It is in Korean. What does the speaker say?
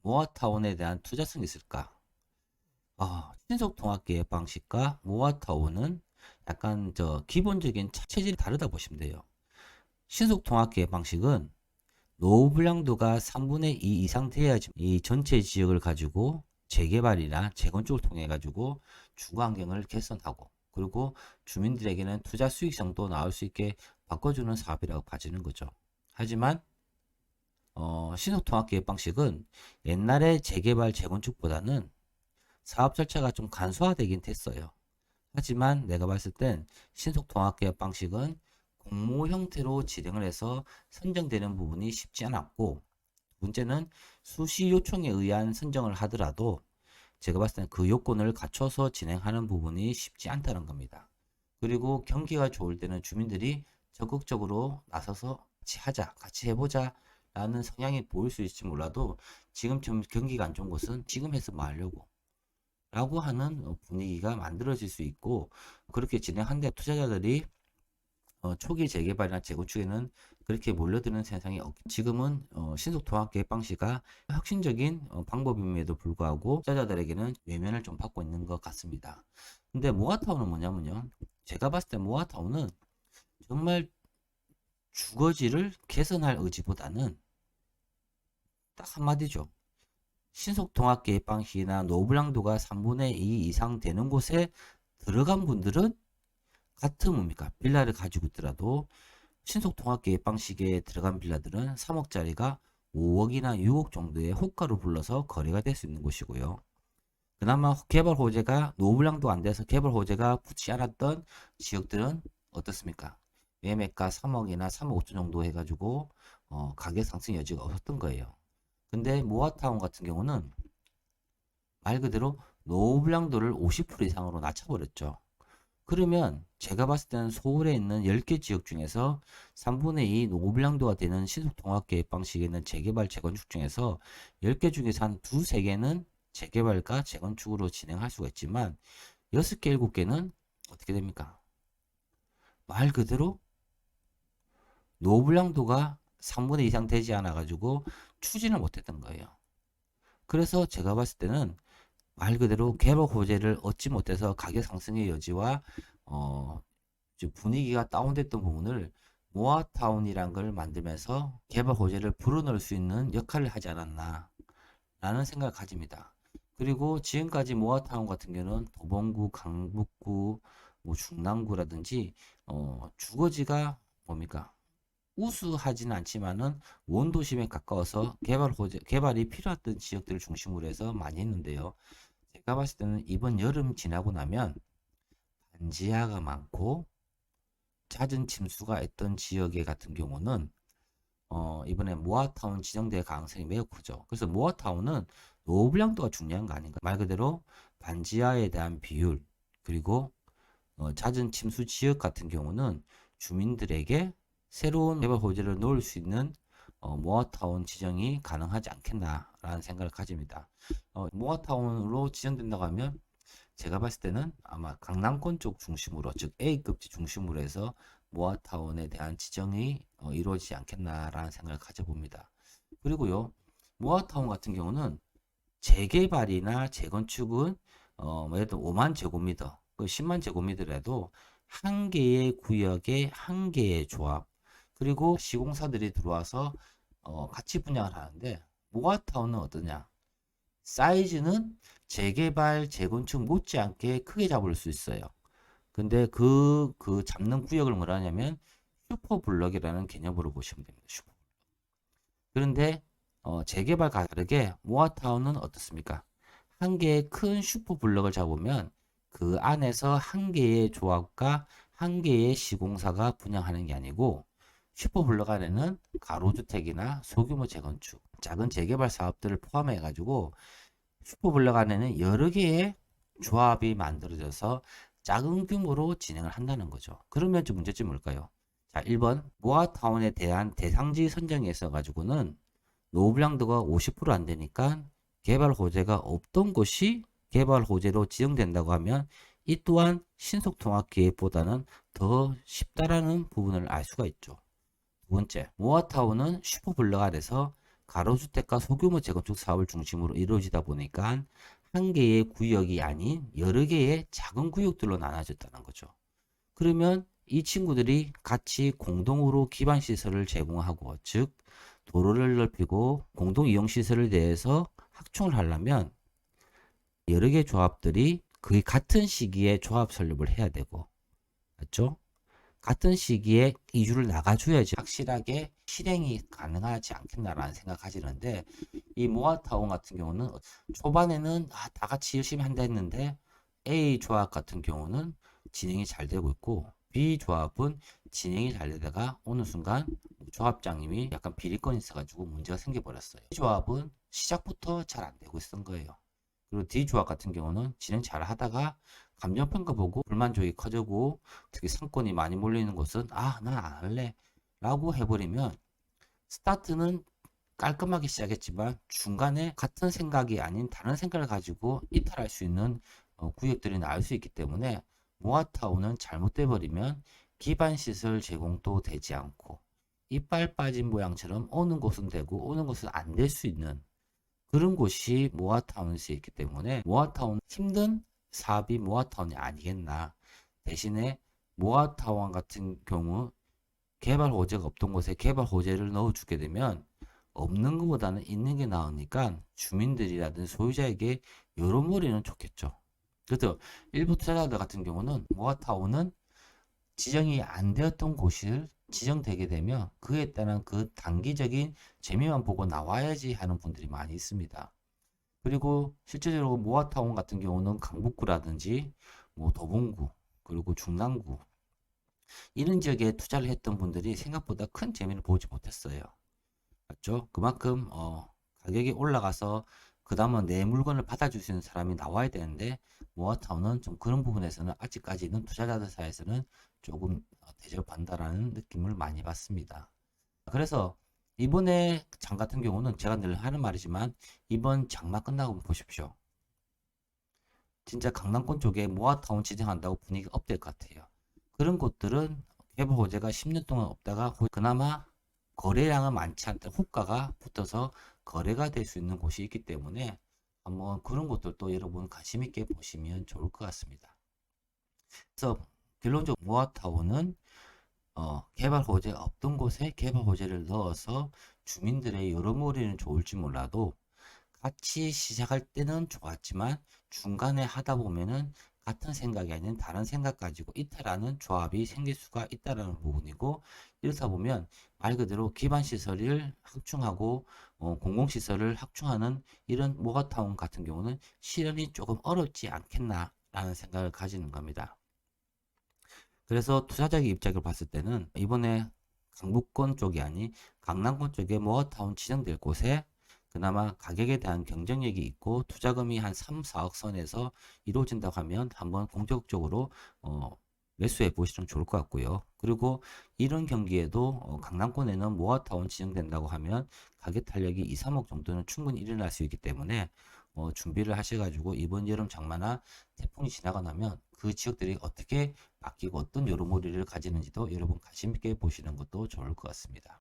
모아타운에 대한 투자성이 있을까? 신속통합계획 방식과 모아타운은 약간 기본적인 체질이 다르다 보시면 돼요. 신속통합계획 방식은 노후 분량도가 3분의 2 이상 돼야지 이 전체 지역을 가지고 재개발이나 재건축을 통해 가지고 주거 환경을 개선하고, 그리고 주민들에게는 투자 수익성도 나올 수 있게 바꿔주는 사업이라고 봐지는 거죠. 하지만 신속통합계획 방식은 옛날의 재개발 재건축보다는 사업 절차가 좀 간소화되긴 됐어요. 하지만 내가 봤을 땐 신속통합계획 방식은 공모 형태로 진행을 해서 선정되는 부분이 쉽지 않았고, 문제는 수시 요청에 의한 선정을 하더라도 제가 봤을 땐 그 요건을 갖춰서 진행하는 부분이 쉽지 않다는 겁니다. 그리고 경기가 좋을 때는 주민들이 적극적으로 나서서 같이 하자, 같이 해보자 라는 성향이 보일 수 있을지 몰라도, 지금처럼 경기가 안 좋은 곳은 지금 해서 뭐 하려고 라고 하는 분위기가 만들어질 수 있고, 그렇게 진행한데 투자자들이 초기 재개발이나 재건축에는 그렇게 몰려드는 세상이 지금은 신속통합계획 방식이 혁신적인 방법임에도 불구하고 투자자들에게는 외면을 좀 받고 있는 것 같습니다. 근데 모아타운은 뭐냐면요, 제가 봤을 때 모아타운은 정말 주거지를 개선할 의지보다는 딱 한마디죠. 신속통합계획 방식이나 노블랑도가 3분의 2 이상 되는 곳에 들어간 분들은 같은 뭡니까? 빌라를 가지고 있더라도 신속통합계획 방식에 들어간 빌라들은 3억짜리가 5억이나 6억 정도의 호가로 불러서 거래가 될 수 있는 곳이고요. 그나마 개발 호재가 노블랑도 안 돼서 개발 호재가 붙지 않았던 지역들은 어떻습니까? 매매가 3억이나 3억 5천 정도 해가지고 가격 상승 여지가 없었던 거예요. 근데 모아타운 같은 경우는 말 그대로 노블랑도를 50% 이상으로 낮춰버렸죠. 그러면 제가 봤을 때는 서울에 있는 10개 지역 중에서 3분의 2 노블랑도가 되는 신속통합계획 방식에 있는 재개발, 재건축 중에서 10개 중에서 한 두세 개는 재개발과 재건축으로 진행할 수가 있지만 6개, 7개는 어떻게 됩니까? 말 그대로 노블랑도가 3분의 2 이상 되지 않아 가지고 추진을 못했던 거예요. 그래서 제가 봤을 때는 말 그대로 개발 호재를 얻지 못해서 가격 상승의 여지와 어, 분위기가 다운됐던 부분을 모아타운이란 걸 만들면서 개발 호재를 불어넣을 수 있는 역할을 하지 않았나 라는 생각을 가집니다. 그리고 지금까지 모아타운 같은 경우는 도봉구, 강북구, 뭐 중랑구라든지 주거지가 뭡니까? 우수하지는 않지만은 원도심에 가까워서 개발이 필요했던 지역들을 중심으로 해서 많이 했는데요. 제가 봤을 때는 이번 여름 지나고 나면 반지하가 많고 잦은 침수가 있던 지역에 같은 경우는 이번에 모아타운 지정될 가능성이 매우 크죠. 그래서 모아타운은 노후불량도가 중요한 거 아닌가. 말 그대로 반지하에 대한 비율, 그리고 잦은 침수 지역 같은 경우는 주민들에게 새로운 개발 호재를 놓을 수 있는 모아타운 지정이 가능하지 않겠나라는 생각을 가집니다. 모아타운으로 지정된다고 하면 제가 봤을 때는 아마 강남권 쪽 중심으로, 즉 A급지 중심으로 해서 모아타운에 대한 지정이 이루어지지 않겠나라는 생각을 가져봅니다. 그리고요, 모아타운 같은 경우는 재개발이나 재건축은 예를 들어 5만 제곱미터, 10만 제곱미터라도 한 개의 구역에 한 개의 조합, 그리고 시공사들이 들어와서 같이 분양을 하는데, 모아타운은 어떠냐? 사이즈는 재개발, 재건축 못지않게 크게 잡을 수 있어요. 근데 그 잡는 구역을 뭐라 하냐면 슈퍼블럭이라는 개념으로 보시면 됩니다. 그런데 재개발과 다르게 모아타운은 어떻습니까? 한 개의 큰 슈퍼블럭을 잡으면 그 안에서 한 개의 조합과 한 개의 시공사가 분양하는 게 아니고, 슈퍼블럭 안에는 가로주택이나 소규모 재건축, 작은 재개발 사업들을 포함해 가지고 슈퍼블럭 안에는 여러 개의 조합이 만들어져서 작은 규모로 진행을 한다는 거죠. 그러면 좀 문제점이 뭘까요? 자, 1번 모아타운에 대한 대상지 선정에 있어 가지고는 노후불량도가 50%안 되니까 개발 호재가 없던 곳이 개발 호재로 지정된다고 하면 이 또한 신속통합 계획보다는 더 쉽다라는 부분을 알 수가 있죠. 두 번째, 모아타운은 슈퍼블럭 안에서 가로주택과 소규모 재건축 사업을 중심으로 이루어지다 보니까 한 개의 구역이 아닌 여러 개의 작은 구역들로 나눠졌다는 거죠. 그러면 이 친구들이 같이 공동으로 기반 시설을 제공하고, 즉 도로를 넓히고 공동 이용 시설에 대해서 확충을 하려면 여러 개 조합들이 거의 같은 시기에 조합 설립을 해야 되고, 맞죠? 같은 시기에 이주를 나가줘야지 확실하게 실행이 가능하지 않겠나라는 생각하시는데, 이 모아타운 같은 경우는 초반에는 다 같이 열심히 한다 했는데 A 조합 같은 경우는 진행이 잘 되고 있고, B 조합은 진행이 잘 되다가 어느 순간 조합장님이 약간 비리건이 있어가지고 문제가 생겨버렸어요. B 조합은 시작부터 잘 안 되고 있었던 거예요. 그리고 D 조합 같은 경우는 진행 잘 하다가 감정평가 보고 불만족이 커지고, 특히 상권이 많이 몰리는 곳은 난 안 할래 라고 해버리면 스타트는 깔끔하게 시작했지만 중간에 같은 생각이 아닌 다른 생각을 가지고 이탈할 수 있는 구역들이 나올 수 있기 때문에, 모아타운은 잘못돼 버리면 기반 시설 제공도 되지 않고 이빨 빠진 모양처럼 어느 곳은 되고 어느 곳은 안 될 수 있는 그런 곳이 모아타운일 수 있기 때문에, 모아타운 힘든 사업이 모아타운이 아니겠나. 대신에 모아타운 같은 경우 개발 호재가 없던 곳에 개발 호재를 넣어주게 되면 없는 것보다는 있는 게 나으니까 주민들이라든지 소유자에게 여론몰이는 좋겠죠. 그래서 일부 투자자들 같은 경우는 모아타운은 지정이 안 되었던 곳을 지정되게 되면 그에 따른 그 단기적인 재미만 보고 나와야지 하는 분들이 많이 있습니다. 그리고 실제적으로 모아타운 같은 경우는 강북구라든지 뭐 도봉구, 그리고 중랑구, 이런 지역에 투자를 했던 분들이 생각보다 큰 재미를 보지 못했어요. 맞죠? 그만큼 가격이 올라가서 그 다음은 내 물건을 받아줄 수 있는 사람이 나와야 되는데, 모아타운은 좀 그런 부분에서는 아직까지는 투자자들 사이에서는 조금 대접한다라는 느낌을 많이 받습니다. 그래서 이번에 장 같은 경우는 제가 늘 하는 말이지만, 이번 장만 끝나고 보십시오. 진짜 강남권 쪽에 모아타운 지정한다고 분위기가 업될 것 같아요. 그런 곳들은 개발 호재가 10년 동안 없다가 그나마 거래량은 많지 않다, 호가가 붙어서 거래가 될 수 있는 곳이 있기 때문에 한번 그런 것들도 여러분 관심 있게 보시면 좋을 것 같습니다. 그래서 결론적으로 모아타운은 개발 호재가 없던 곳에 개발 호재를 넣어서 주민들의 여러모리는 좋을지 몰라도 같이 시작할 때는 좋았지만 중간에 하다 보면은 같은 생각이 아닌 다른 생각 가지고 이탈하는 조합이 생길 수가 있다는 부분이고, 이렇다 보면 말 그대로 기반 시설을 확충하고 공공시설을 확충하는 이런 모가타운 같은 경우는 실현이 조금 어렵지 않겠나라는 생각을 가지는 겁니다. 그래서 투자자의 입장을 봤을 때는 이번에 강북권 쪽이 아닌 강남권 쪽에 모아타운 지정될 곳에 그나마 가격에 대한 경쟁력이 있고 투자금이 한 3, 4억 선에서 이루어진다고 하면 한번 공격적으로 매수해 보시면 좋을 것 같고요. 그리고 이런 경기에도 강남권에는 모아타운 지정된다고 하면 가격 탄력이 2, 3억 정도는 충분히 일어날 수 있기 때문에 준비를 하셔가지고 이번 여름 장마나 태풍이 지나가 나면 그 지역들이 어떻게 바뀌고 어떤 여론몰이를 가지는지도 여러분 관심 있게 보시는 것도 좋을 것 같습니다.